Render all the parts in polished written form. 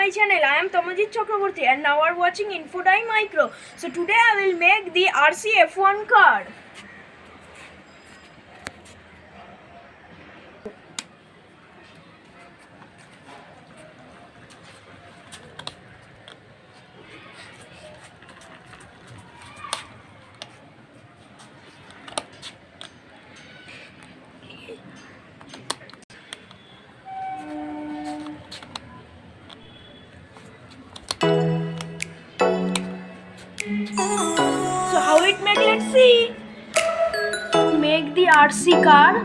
my channel. I am Tamajit Chakraborty and now are watching Infodai Micro. So today I will make the RC F1 car. So how it make, let's see. To make the RC car,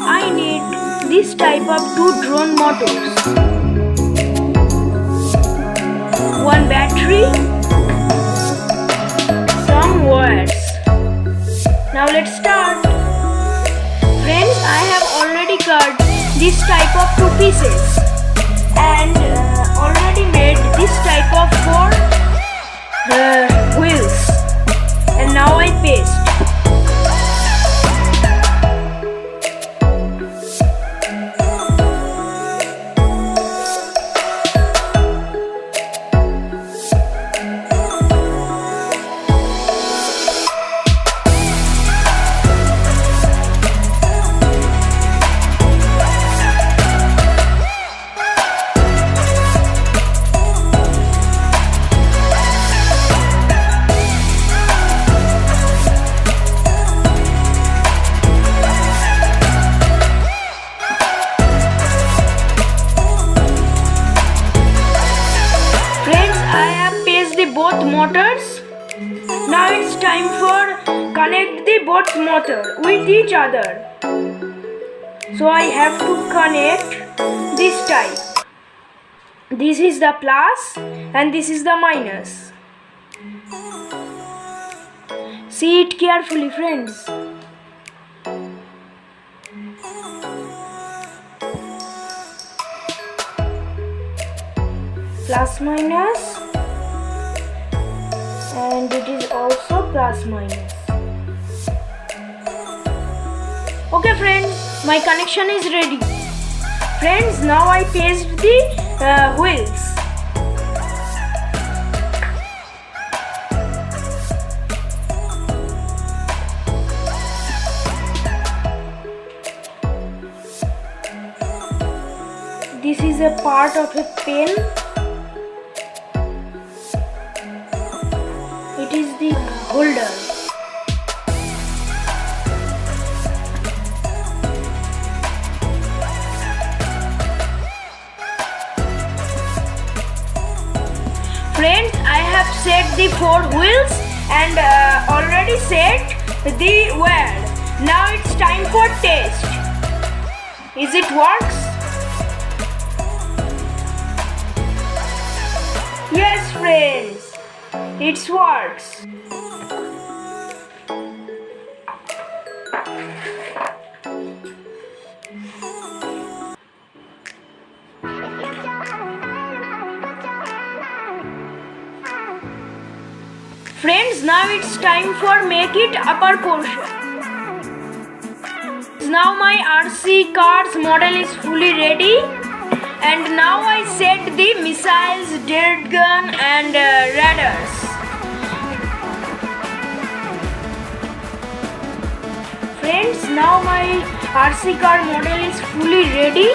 I need this type of two drone motors, one battery, some wires. Now let's start. Friends, I have already cut this type of two pieces and already made this type of four wheels, and now I paste. Both motors. Now it's time for connect the both motor with each other. So I have to connect this type. This is the plus and this is the minus. See it carefully, friends. Plus minus. And it is also plus minus. Okay friends, my connection is ready. Friends, now I paste the wheels. This is a part of a pen. It is the holder. Friends, I have set the four wheels and already set the wire. Now it's time for test. Is it works? Yes, friends. It works. Friends, now it's time for make it upper portion. Now my RC car's model is fully ready. And now I set the missiles, dirt gun and radars. Friends, now my RC car model is fully ready.